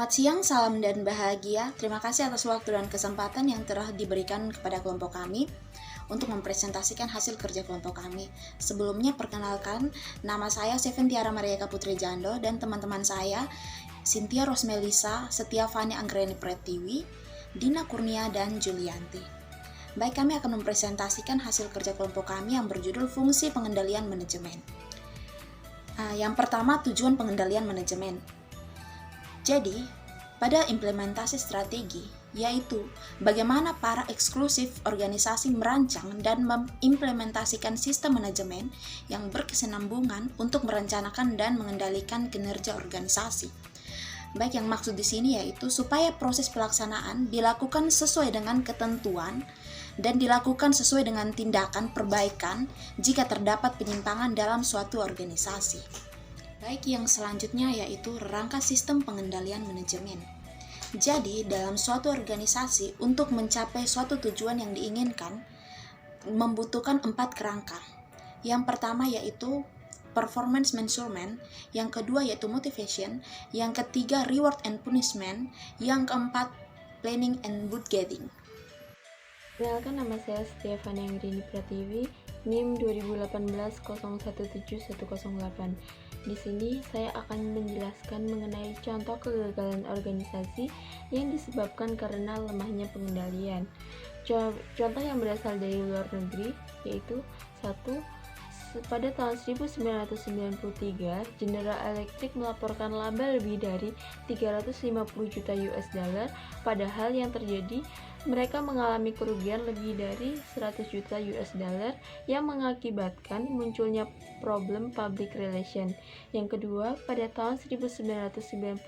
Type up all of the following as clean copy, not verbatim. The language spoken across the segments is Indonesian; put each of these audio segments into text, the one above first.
Selamat siang, salam dan bahagia. Terima kasih atas waktu dan kesempatan yang telah diberikan kepada kelompok kami untuk mempresentasikan hasil kerja kelompok kami. Sebelumnya perkenalkan, nama saya Seven Tiara Marieka Putri Jando dan teman-teman saya Cynthia Rosmelisa, Setia Fani Anggreni Pretiwi, Dina Kurnia, dan Julianti. Baik, kami akan mempresentasikan hasil kerja kelompok kami yang berjudul Fungsi Pengendalian Manajemen. Yang pertama, tujuan pengendalian manajemen. Jadi, pada implementasi strategi, yaitu bagaimana para eksklusif organisasi merancang dan mengimplementasikan sistem manajemen yang berkesinambungan untuk merencanakan dan mengendalikan kinerja organisasi. Baik, yang maksud di sini yaitu supaya proses pelaksanaan dilakukan sesuai dengan ketentuan dan dilakukan sesuai dengan tindakan perbaikan jika terdapat penyimpangan dalam suatu organisasi. Baik, yang selanjutnya yaitu rangka sistem pengendalian manajemen. Jadi, dalam suatu organisasi untuk mencapai suatu tujuan yang diinginkan membutuhkan 4 kerangka. Yang pertama yaitu performance measurement, yang kedua yaitu motivation, yang ketiga reward and punishment, yang keempat planning and budgeting. Perkenalkan, nama saya Setia Fani Anggreni Pratiwi, NIM 2018-017108. Di sini saya akan menjelaskan mengenai contoh kegagalan organisasi yang disebabkan karena lemahnya pengendalian. Contoh yang berasal dari luar negeri yaitu 1. Pada tahun 1993, General Electric melaporkan laba lebih dari 350 juta US dollar, padahal yang terjadi mereka mengalami kerugian lebih dari 100 juta US dollar yang mengakibatkan munculnya problem public relation. Yang kedua, pada tahun 1996,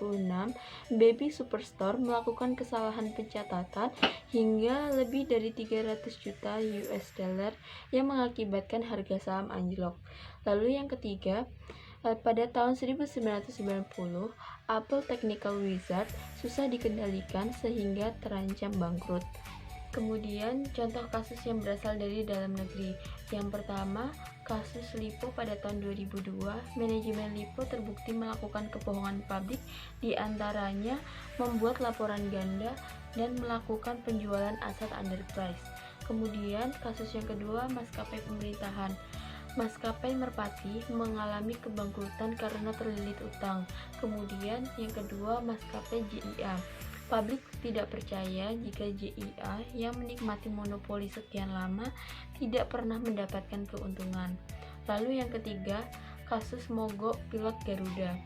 Baby Superstore melakukan kesalahan pencatatan hingga lebih dari 300 juta US dollar yang mengakibatkan harga saham anjlok. Lalu yang ketiga, pada tahun 1990, Apple Technical Wizard susah dikendalikan sehingga terancam bangkrut. Kemudian contoh kasus yang berasal dari dalam negeri. Yang pertama, kasus Lipo pada tahun 2002, manajemen Lipo terbukti melakukan kebohongan publik, diantaranya membuat laporan ganda dan melakukan penjualan aset underprice. Kemudian kasus yang kedua, maskapai pemerintahan. Maskapai Merpati mengalami kebangkrutan karena terlilit utang. Kemudian yang kedua, maskapai JIA. Publik tidak percaya jika JIA yang menikmati monopoli sekian lama tidak pernah mendapatkan keuntungan. Lalu yang ketiga, kasus mogok pilot Garuda.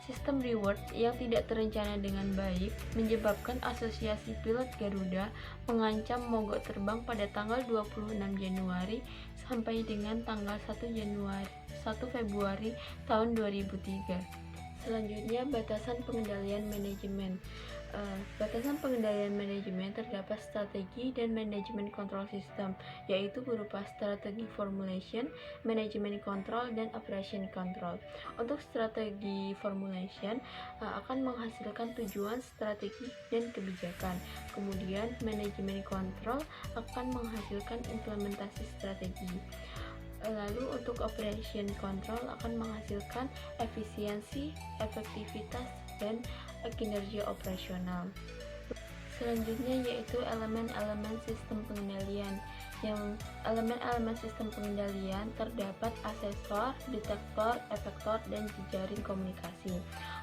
Sistem reward yang tidak terencana dengan baik menyebabkan asosiasi pilot Garuda mengancam mogok terbang pada tanggal 26 Januari sampai dengan tanggal 1 Februari tahun 2003. Selanjutnya, batasan pengendalian manajemen. Batasan pengendalian manajemen terdapat strategi dan manajemen kontrol sistem, yaitu berupa strategi formulation, manajemen kontrol, dan operation control. Untuk strategi formulation akan menghasilkan tujuan, strategi, dan kebijakan. Kemudian manajemen kontrol akan menghasilkan implementasi strategi. Lalu untuk operation control akan menghasilkan efisiensi, efektivitas, dan kinerja operasional. Selanjutnya yaitu elemen-elemen sistem pengendalian. Yang elemen-elemen sistem pengendalian terdapat asesor, detektor, efektor, dan jejaring komunikasi.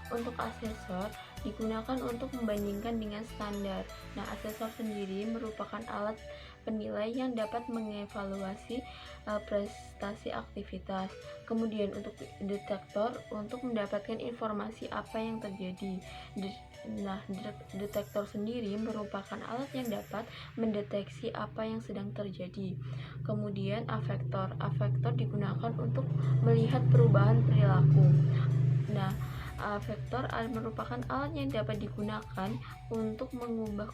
Untuk asesor digunakan untuk membandingkan dengan standar. Nah, asesor sendiri merupakan alat penilai yang dapat mengevaluasi prestasi aktivitas. Kemudian untuk detektor untuk mendapatkan informasi apa yang terjadi. Detektor sendiri merupakan alat yang dapat mendeteksi apa yang sedang terjadi. Kemudian afektor digunakan untuk melihat perubahan perilaku. Afektor merupakan alat yang dapat digunakan untuk mengubah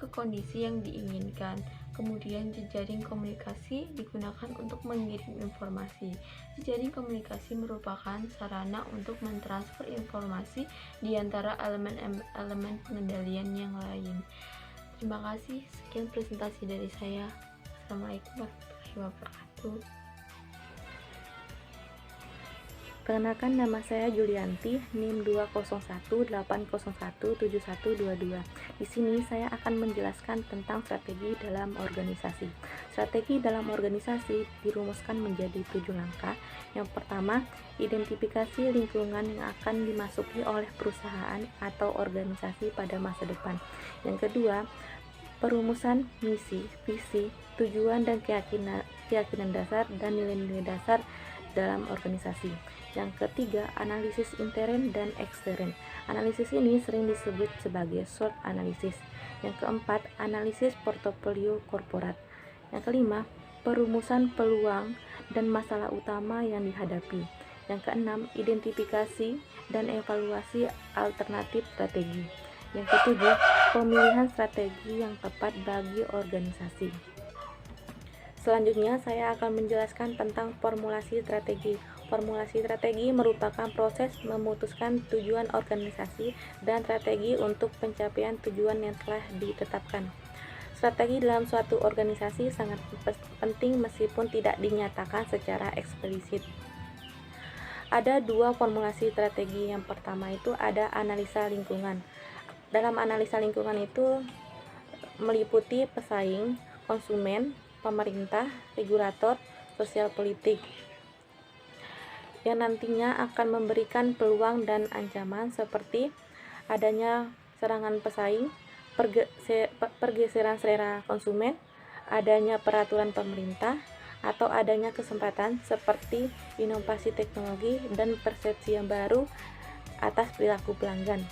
ke kondisi yang diinginkan. Kemudian jejaring komunikasi digunakan untuk mengirim informasi. Jejaring komunikasi merupakan sarana untuk mentransfer informasi di antara elemen pengendalian yang lain. Terima kasih, sekian presentasi dari saya. Assalamualaikum warahmatullahi wabarakatuh. Perkenalkan, nama saya Julianti, NIM 201801712. Di sini saya akan menjelaskan tentang strategi dalam organisasi. Strategi dalam organisasi dirumuskan menjadi 7 langkah. Yang pertama, identifikasi lingkungan yang akan dimasuki oleh perusahaan atau organisasi pada masa depan. Yang kedua, perumusan misi, visi, tujuan dan keyakinan dasar dan nilai-nilai dasar dalam organisasi. Yang ketiga, analisis intern dan ekstern. Analisis ini sering disebut sebagai SWOT analisis. Yang keempat, analisis portofolio korporat. Yang kelima, perumusan peluang dan masalah utama yang dihadapi. Yang keenam, identifikasi dan evaluasi alternatif strategi. Yang ketujuh, pemilihan strategi yang tepat bagi organisasi. Selanjutnya, saya akan menjelaskan tentang formulasi strategi. Formulasi strategi merupakan proses memutuskan tujuan organisasi dan strategi untuk pencapaian tujuan yang telah ditetapkan. Strategi dalam suatu organisasi sangat penting meskipun tidak dinyatakan secara eksplisit. Ada 2 formulasi strategi. Yang pertama itu ada analisa lingkungan. Dalam analisa lingkungan itu meliputi pesaing, konsumen, pemerintah, regulator, sosial politik, yang nantinya akan memberikan peluang dan ancaman seperti adanya serangan pesaing, pergeseran selera konsumen, adanya peraturan pemerintah, atau adanya kesempatan seperti inovasi teknologi dan persepsi yang baru atas perilaku pelanggan.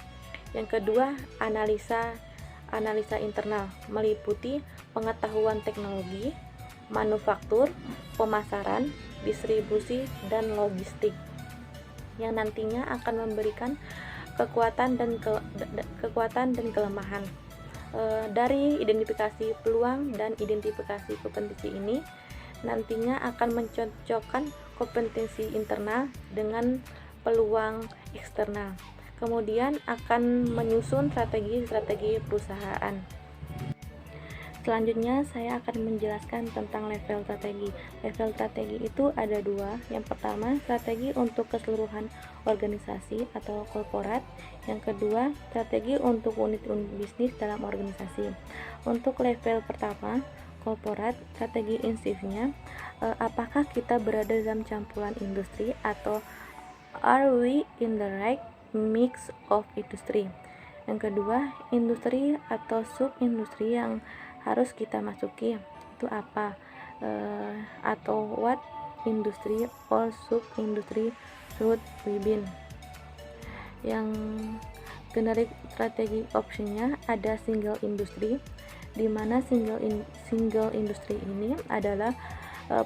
Yang kedua, analisa internal meliputi pengetahuan teknologi, manufaktur, pemasaran, distribusi, dan logistik, yang nantinya akan memberikan kekuatan dan kelemahan. Dari identifikasi peluang dan identifikasi kompetensi ini nantinya akan mencocokkan kompetensi internal dengan peluang eksternal. Kemudian akan menyusun strategi perusahaan. Selanjutnya saya akan menjelaskan tentang level strategi. Level strategi itu ada 2. Yang pertama, strategi untuk keseluruhan organisasi atau korporat. Yang kedua, strategi untuk unit bisnis dalam organisasi. Untuk level pertama, korporat, strategi instifnya, apakah kita berada dalam campuran industri atau are we in the right mix of industry. Yang kedua, industri atau sub-industri yang harus kita masuki itu apa, atau what industry or sub-industry should we be. Yang generik strategi optionnya ada single industry, di mana single industry ini adalah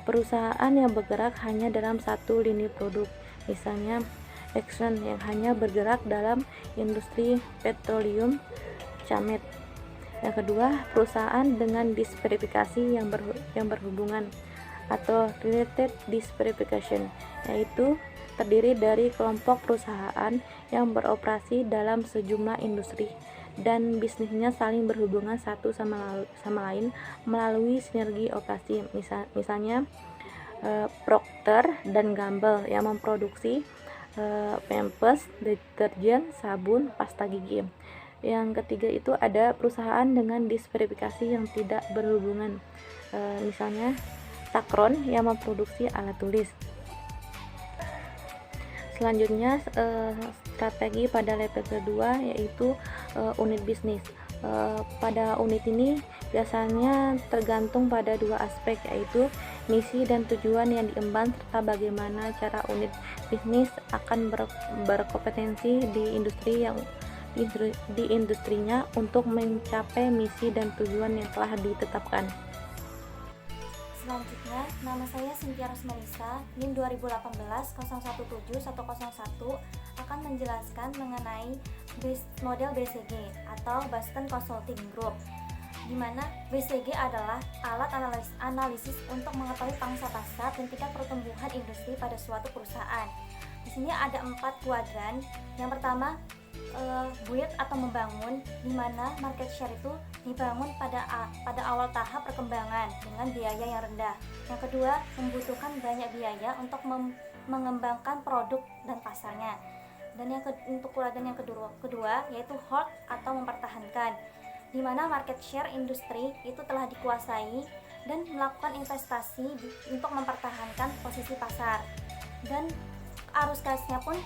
perusahaan yang bergerak hanya dalam satu lini produk. Misalnya Exxon yang hanya bergerak dalam industri petroleum camet. Yang kedua, perusahaan dengan diversifikasi yang berhubungan atau related diversification, yaitu terdiri dari kelompok perusahaan yang beroperasi dalam sejumlah industri dan bisnisnya saling berhubungan satu sama lain melalui sinergi operasi. Misalnya Procter dan Gamble yang memproduksi Pampers, deterjen, sabun, pasta gigi. Yang ketiga itu ada perusahaan dengan diversifikasi yang tidak berhubungan, misalnya Sakron yang memproduksi alat tulis. Selanjutnya strategi pada level kedua yaitu unit bisnis. Pada unit ini biasanya tergantung pada 2 aspek, yaitu misi dan tujuan yang diemban serta bagaimana cara unit bisnis akan berkompetensi di industrinya untuk mencapai misi dan tujuan yang telah ditetapkan. Selanjutnya, nama saya Cynthia Rosmelisa, NIM 2018-017101, akan menjelaskan mengenai model BCG atau Boston Consulting Group, di mana BCG adalah alat analisis untuk mengetahui pangsa pasar dan tingkat pertumbuhan industri pada suatu perusahaan. Di sini ada 4 kuadran. Yang pertama, build atau membangun, di mana market share itu dibangun pada awal tahap perkembangan dengan biaya yang rendah. Yang kedua, membutuhkan banyak biaya untuk mengembangkan produk dan pasarnya. Dan untuk kemudian yang kedua yaitu hold atau mempertahankan, di mana market share industri itu telah dikuasai dan melakukan investasi untuk mempertahankan posisi pasar, dan arus gasnya pun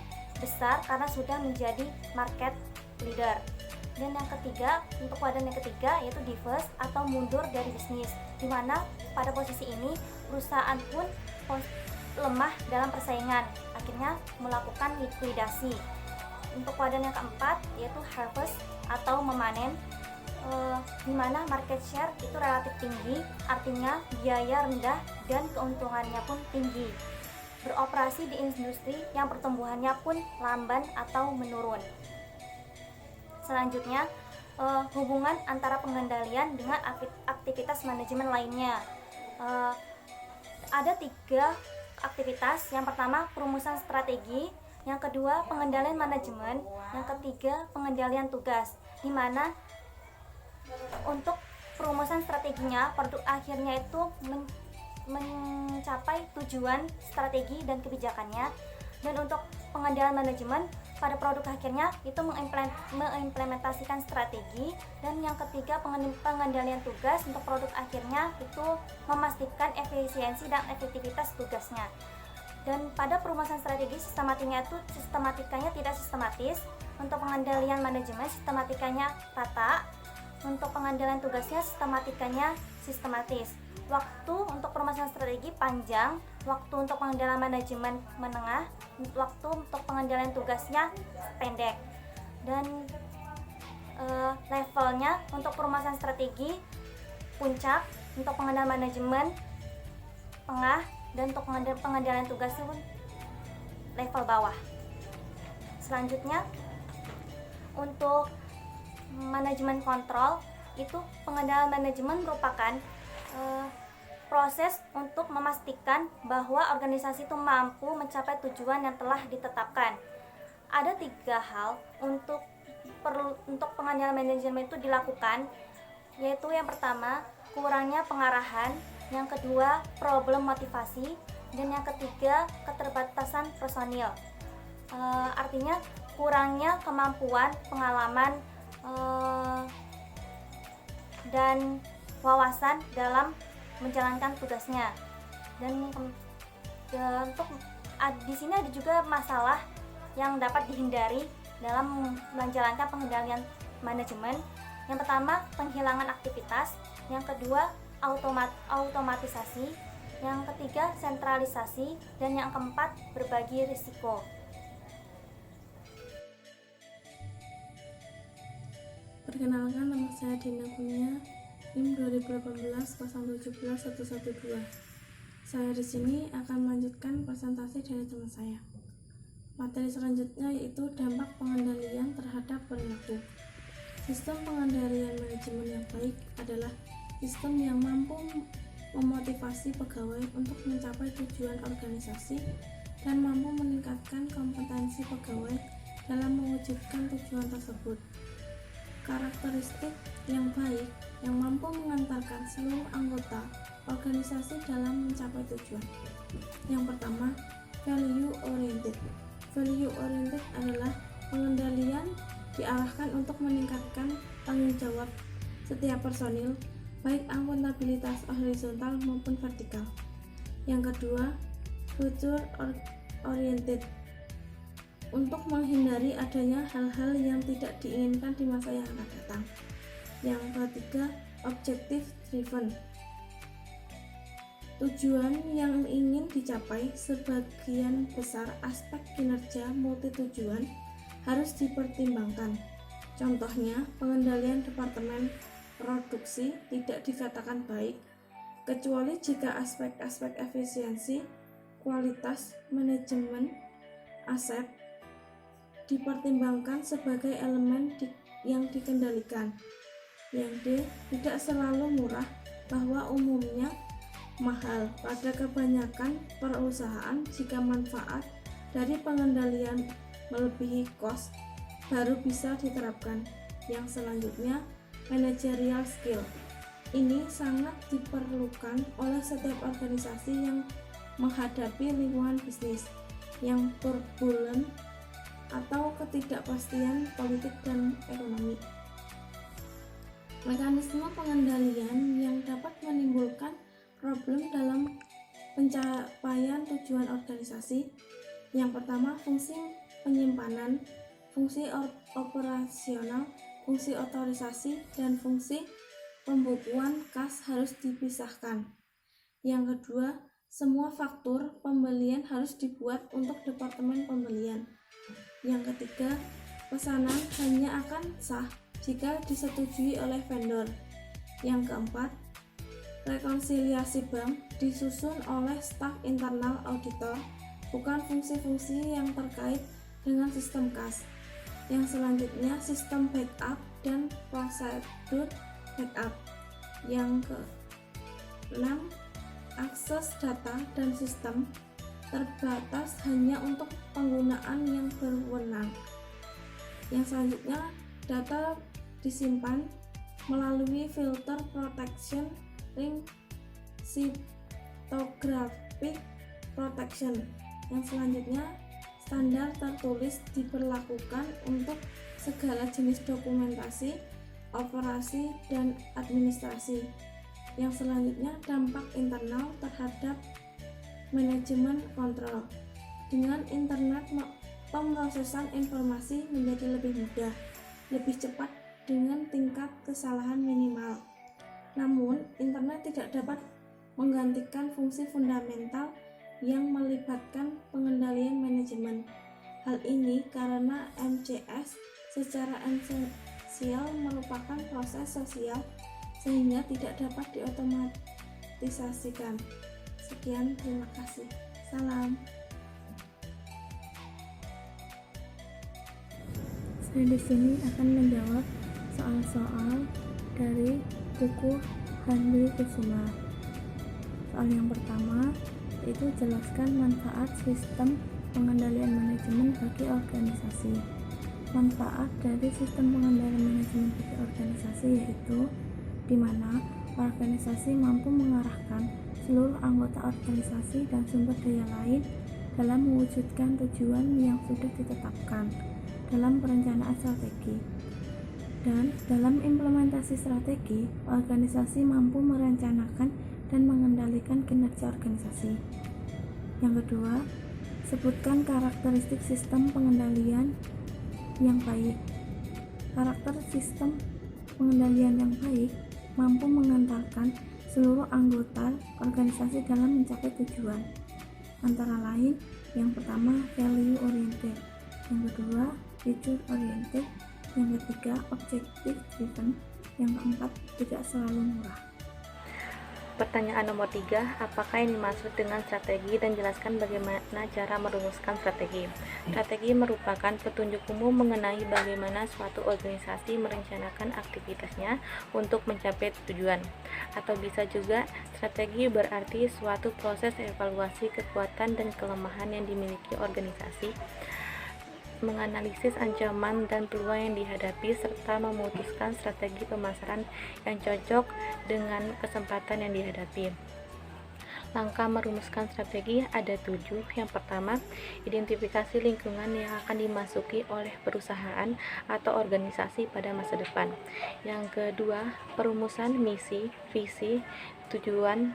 besar karena sudah menjadi market leader. Dan yang ketiga, untuk wadah yang ketiga yaitu diverse atau mundur dari bisnis, di mana pada posisi ini perusahaan pun lemah dalam persaingan, akhirnya melakukan likuidasi. Untuk wadah yang keempat yaitu harvest atau memanen, di mana market share itu relatif tinggi, artinya biaya rendah dan keuntungannya pun tinggi. Beroperasi di industri yang pertumbuhannya pun lamban atau menurun. Selanjutnya, hubungan antara pengendalian dengan aktivitas manajemen lainnya. Ada 3 aktivitas. Yang pertama, perumusan strategi. Yang kedua, pengendalian manajemen. Yang ketiga, pengendalian tugas. Di mana untuk perumusan strateginya, produk akhirnya itu mencapai tujuan strategi dan kebijakannya. Dan untuk pengendalian manajemen, pada produk akhirnya itu mengimplementasikan strategi. Dan yang ketiga, pengendalian tugas, untuk produk akhirnya itu memastikan efisiensi dan efektivitas tugasnya. Dan pada perumusan strategi, sistematikanya tidak sistematis. Untuk pengendalian manajemen, sistematikanya rata. Untuk pengendalian tugasnya, sistematikanya sistematis. Waktu untuk perumusan strategi panjang, waktu untuk pengendalian manajemen menengah, waktu untuk pengendalian tugasnya pendek. Dan levelnya untuk perumusan strategi puncak, untuk pengendalian manajemen tengah, dan untuk pengendalian tugasnya pun level bawah. Selanjutnya, untuk manajemen kontrol, itu pengendalian manajemen merupakan proses untuk memastikan bahwa organisasi itu mampu mencapai tujuan yang telah ditetapkan. Ada 3 hal untuk pengendalian manajemen itu dilakukan, yaitu yang pertama, kurangnya pengarahan, yang kedua, problem motivasi, dan yang ketiga, keterbatasan personil. Artinya kurangnya kemampuan, pengalaman, dan wawasan dalam menjalankan tugasnya. Dan untuk di sini ada juga masalah yang dapat dihindari dalam menjalankan pengendalian manajemen. Yang pertama, penghilangan aktivitas. Yang kedua, automatisasi. Yang ketiga, sentralisasi. Dan yang keempat, berbagi risiko. Perkenalkan, nama saya Dina Kurnia, NIM 2018-017-112. Saya di sini akan melanjutkan presentasi dari teman saya. Materi selanjutnya yaitu dampak pengendalian terhadap perilaku. Sistem pengendalian manajemen yang baik adalah sistem yang mampu memotivasi pegawai untuk mencapai tujuan organisasi dan mampu meningkatkan kompetensi pegawai dalam mewujudkan tujuan tersebut. Karakteristik yang baik yang mampu mengantarkan seluruh anggota organisasi dalam mencapai tujuan. Yang pertama, value oriented. Value oriented adalah pengendalian diarahkan untuk meningkatkan tanggung jawab setiap personil, baik akuntabilitas horizontal maupun vertikal. Yang kedua, future oriented, untuk menghindari adanya hal-hal yang tidak diinginkan di masa yang akan datang. Yang ketiga, objective driven. Tujuan yang ingin dicapai, sebagian besar aspek kinerja multi tujuan harus dipertimbangkan. Contohnya, pengendalian departemen produksi tidak dikatakan baik, kecuali jika aspek-aspek efisiensi, kualitas, manajemen, aset dipertimbangkan sebagai elemen yang dikendalikan. Yang D, tidak selalu murah, bahwa umumnya mahal pada kebanyakan perusahaan jika manfaat dari pengendalian melebihi cost baru bisa diterapkan. Yang selanjutnya, managerial skill. Ini sangat diperlukan oleh setiap organisasi yang menghadapi lingkungan bisnis yang turbulent atau ketidakpastian politik dan ekonomi. Mekanisme pengendalian yang dapat menimbulkan problem dalam pencapaian tujuan organisasi. Yang pertama, fungsi penyimpanan, fungsi operasional, fungsi otorisasi, dan fungsi pembukuan kas harus dipisahkan. Yang kedua, semua faktur pembelian harus dibuat untuk departemen pembelian. Yang ketiga, pesanan hanya akan sah jika disetujui oleh vendor. Yang keempat, rekonsiliasi bank disusun oleh staf internal auditor, bukan fungsi-fungsi yang terkait dengan sistem kas. Yang selanjutnya, sistem backup dan prosedur backup. Yang keenam, akses data dan sistem terbatas hanya untuk penggunaan yang berwenang. Yang selanjutnya, data disimpan melalui filter protection ring cryptographic protection. Yang selanjutnya, standar tertulis diberlakukan untuk segala jenis dokumentasi, operasi, dan administrasi. Yang selanjutnya, dampak internal terhadap manajemen kontrol. Dengan internet, pemrosesan informasi menjadi lebih mudah, lebih cepat dengan tingkat kesalahan minimal. Namun, internet tidak dapat menggantikan fungsi fundamental yang melibatkan pengendalian manajemen. Hal ini karena MCS secara esensial merupakan proses sosial sehingga tidak dapat diotomatisasikan. Sekian, terima kasih. Salam. Saya di sini akan menjawab soal-soal dari buku Handli Kusuma. Soal yang pertama yaitu jelaskan manfaat sistem pengendalian manajemen bagi organisasi. Manfaat dari sistem pengendalian manajemen bagi organisasi yaitu di mana organisasi mampu mengarahkan seluruh anggota organisasi dan sumber daya lain dalam mewujudkan tujuan yang sudah ditetapkan dalam perencanaan strategi. Dan dalam implementasi strategi, organisasi mampu merencanakan dan mengendalikan kinerja organisasi. Yang kedua, sebutkan karakteristik sistem pengendalian yang baik. Karakter sistem pengendalian yang baik mampu mengantarkan seluruh anggota organisasi dalam mencapai tujuan. Antara lain, yang pertama value oriented, yang kedua feature oriented, yang ketiga objective driven, yang keempat tidak selalu murah. Pertanyaan nomor 3, apakah yang dimaksud dengan strategi dan jelaskan bagaimana cara merumuskan strategi. Strategi merupakan petunjuk umum mengenai bagaimana suatu organisasi merencanakan aktivitasnya untuk mencapai tujuan. Atau bisa juga, strategi berarti suatu proses evaluasi kekuatan dan kelemahan yang dimiliki organisasi, menganalisis ancaman dan peluang yang dihadapi, serta memutuskan strategi pemasaran yang cocok dengan kesempatan yang dihadapi. Langkah merumuskan strategi ada 7. Yang pertama, identifikasi lingkungan yang akan dimasuki oleh perusahaan atau organisasi pada masa depan. Yang kedua, perumusan misi, visi, tujuan,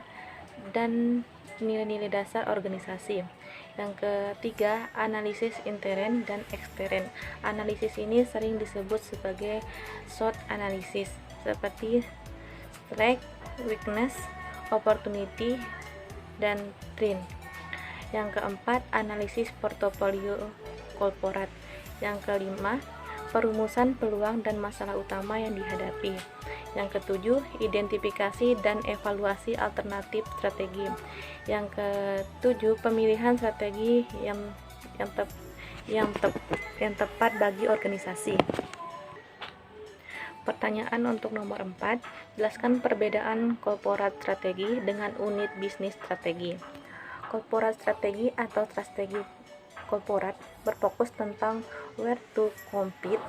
dan nilai-nilai dasar organisasi. Yang ketiga, analisis intern dan ekstern. Analisis ini sering disebut sebagai SWOT analysis, seperti strength, weakness, opportunity, dan threat. Yang keempat, analisis portofolio korporat. Yang kelima, perumusan peluang dan masalah utama yang dihadapi. Yang ketujuh, identifikasi dan evaluasi alternatif strategi. Yang ketujuh, pemilihan strategi yang tepat bagi organisasi. Pertanyaan untuk nomor 4, jelaskan perbedaan korporat strategi dengan unit bisnis strategi. Korporat strategi atau strategi korporat berfokus tentang where to compete.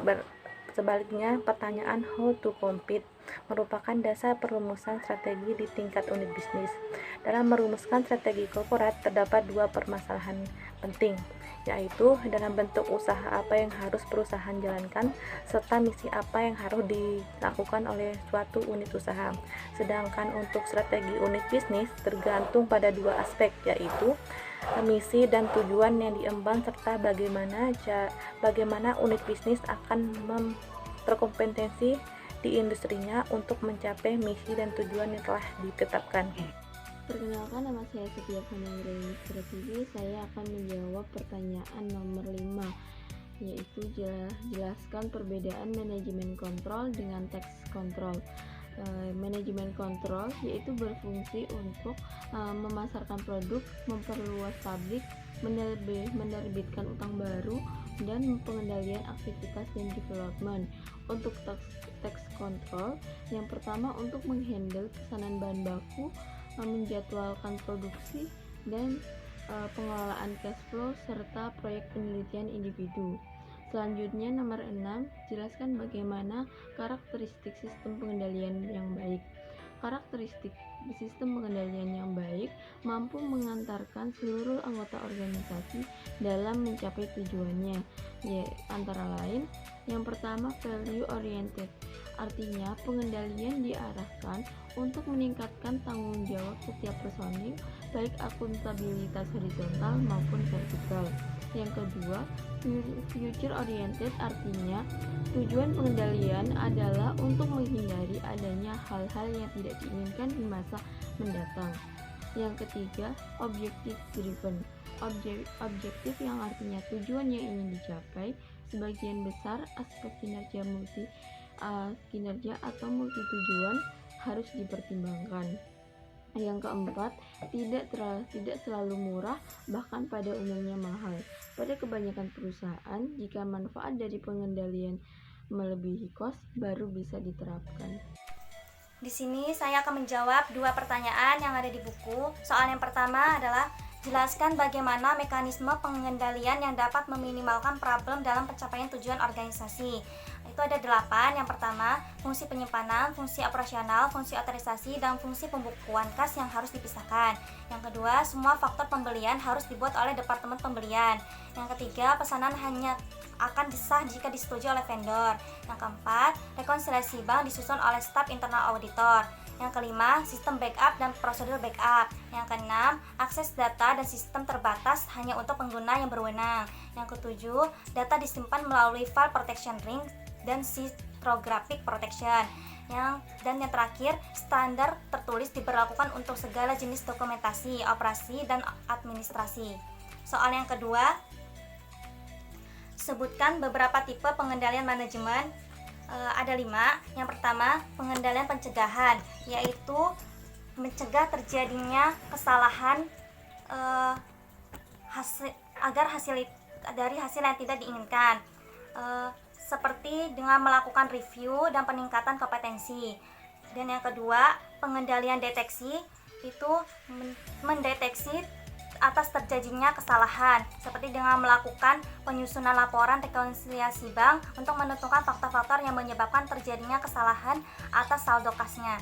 Sebaliknya, pertanyaan how to compete merupakan dasar perumusan strategi di tingkat unit bisnis. Dalam merumuskan strategi korporat, terdapat dua permasalahan penting, yaitu dalam bentuk usaha apa yang harus perusahaan jalankan, serta misi apa yang harus dilakukan oleh suatu unit usaha. Sedangkan untuk strategi unit bisnis tergantung pada dua aspek, yaitu misi dan tujuan yang diemban, serta bagaimana unit bisnis akan berkompetensi di industrinya untuk mencapai misi dan tujuan yang telah ditetapkan. Perkenalkan, nama saya Setia Fananggraini Strategi. Saya akan menjawab pertanyaan nomor 5, yaitu jelaskan perbedaan manajemen kontrol dengan tax control. Manajemen kontrol yaitu berfungsi untuk memasarkan produk, memperluas pabrik, menerbitkan utang baru, dan pengendalian aktivitas dan development. Untuk tax control, yang pertama untuk menghandle pesanan bahan baku, menjadwalkan produksi, dan pengelolaan cash flow serta proyek penelitian individu. Selanjutnya nomor 6, jelaskan bagaimana karakteristik sistem pengendalian yang baik. Karakteristik sistem pengendalian yang baik mampu mengantarkan seluruh anggota organisasi dalam mencapai tujuannya, antara lain yang pertama value oriented, artinya pengendalian diarahkan untuk meningkatkan tanggung jawab setiap personil, baik akuntabilitas horizontal maupun vertikal. Yang kedua, future oriented, artinya tujuan pengendalian adalah untuk menghindari adanya hal-hal yang tidak diinginkan di masa mendatang. Yang ketiga, objective driven, objektif yang artinya tujuan yang ingin dicapai. Sebagian besar aspek kinerja atau multi tujuan harus dipertimbangkan. Yang keempat, tidak selalu murah, bahkan pada umumnya mahal. Pada kebanyakan perusahaan, jika manfaat dari pengendalian melebihi kos, baru bisa diterapkan. Di sini saya akan menjawab dua pertanyaan yang ada di buku. Soal yang pertama adalah jelaskan bagaimana mekanisme pengendalian yang dapat meminimalkan problem dalam pencapaian tujuan organisasi. Itu ada 8. Yang pertama, fungsi penyimpanan, fungsi operasional, fungsi otorisasi, dan fungsi pembukuan kas yang harus dipisahkan. Yang kedua, semua faktor pembelian harus dibuat oleh departemen pembelian. Yang ketiga, pesanan hanya akan disah jika disetujui oleh vendor. Yang keempat, rekonsiliasi bank disusun oleh staf internal auditor. Yang kelima, sistem backup dan prosedur backup. Yang keenam, akses data dan sistem terbatas hanya untuk pengguna yang berwenang. Yang ketujuh, data disimpan melalui file protection ring dan cryptographic protection. Dan yang terakhir, standar tertulis diberlakukan untuk segala jenis dokumentasi, operasi, dan administrasi. Soal yang kedua, sebutkan beberapa tipe pengendalian manajemen. Ada 5. Yang pertama, pengendalian pencegahan, yaitu mencegah terjadinya kesalahan agar hasil yang tidak diinginkan, seperti dengan melakukan review dan peningkatan kompetensi. Dan yang kedua, pengendalian deteksi, itu mendeteksi atas terjadinya kesalahan, seperti dengan melakukan penyusunan laporan rekonsiliasi bank untuk menentukan faktor-faktor yang menyebabkan terjadinya kesalahan atas saldo kasnya.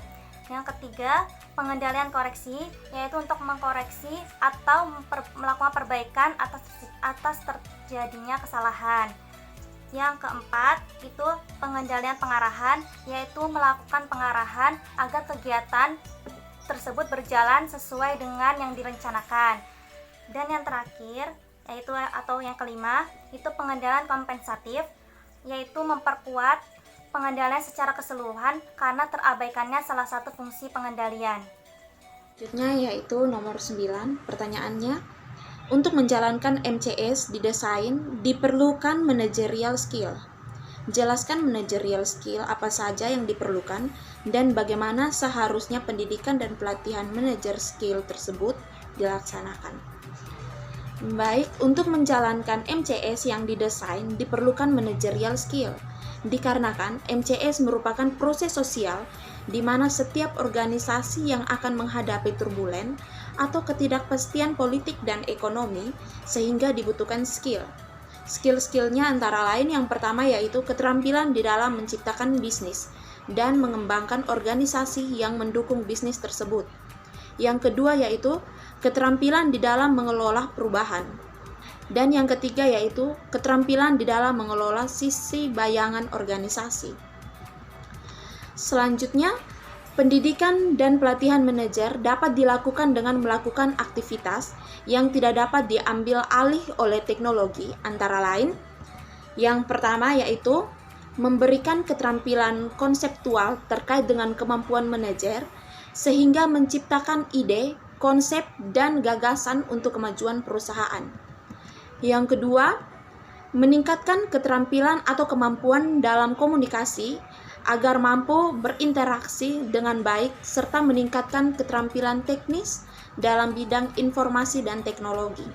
Yang ketiga, pengendalian koreksi, yaitu untuk mengkoreksi atau melakukan perbaikan atas terjadinya kesalahan. Yang keempat, itu pengendalian pengarahan, yaitu melakukan pengarahan agar kegiatan tersebut berjalan sesuai dengan yang direncanakan. Dan yang terakhir, yaitu atau yang kelima, itu pengendalian kompensatif, yaitu memperkuat pengendalian secara keseluruhan karena terabaikannya salah satu fungsi pengendalian. Selanjutnya yaitu nomor 9, pertanyaannya, untuk menjalankan MCS didesain diperlukan managerial skill. Jelaskan managerial skill apa saja yang diperlukan dan bagaimana seharusnya pendidikan dan pelatihan manajer skill tersebut dilaksanakan. Baik, untuk menjalankan MCS yang didesain diperlukan managerial skill, dikarenakan MCS merupakan proses sosial di mana setiap organisasi yang akan menghadapi turbulen atau ketidakpastian politik dan ekonomi sehingga dibutuhkan skill. Skill-skillnya antara lain yang pertama yaitu keterampilan di dalam menciptakan bisnis dan mengembangkan organisasi yang mendukung bisnis tersebut. Yang kedua yaitu keterampilan di dalam mengelola perubahan. Dan yang ketiga yaitu keterampilan di dalam mengelola sisi bayangan organisasi. Selanjutnya, pendidikan dan pelatihan manajer dapat dilakukan dengan melakukan aktivitas yang tidak dapat diambil alih oleh teknologi, antara lain yang pertama yaitu memberikan keterampilan konseptual terkait dengan kemampuan manajer sehingga menciptakan ide, konsep, dan gagasan untuk kemajuan perusahaan. Yang kedua, meningkatkan keterampilan atau kemampuan dalam komunikasi agar mampu berinteraksi dengan baik serta meningkatkan keterampilan teknis dalam bidang informasi dan teknologi.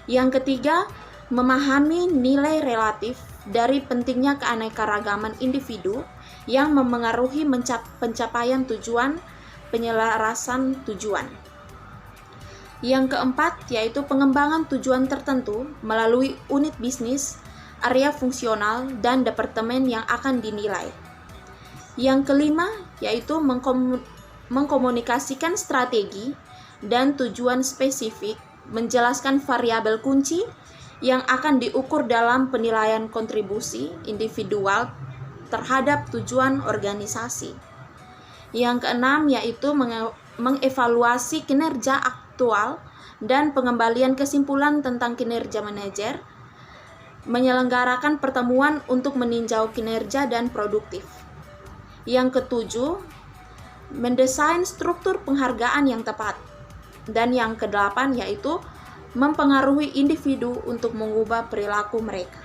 Yang ketiga, memahami nilai relatif dari pentingnya keanekaragaman individu yang memengaruhi pencapaian tujuan, penyelarasan tujuan. Yang keempat, yaitu pengembangan tujuan tertentu melalui unit bisnis, area fungsional, dan departemen yang akan dinilai. Yang kelima, yaitu mengkomunikasikan strategi dan tujuan spesifik, menjelaskan variabel kunci yang akan diukur dalam penilaian kontribusi individual terhadap tujuan organisasi. Yang keenam, yaitu mengevaluasi kinerja aktual dan pengembalian kesimpulan tentang kinerja manajer, menyelenggarakan pertemuan untuk meninjau kinerja dan produktif. Yang ketujuh, mendesain struktur penghargaan yang tepat. Dan yang kedelapan yaitu mempengaruhi individu untuk mengubah perilaku mereka.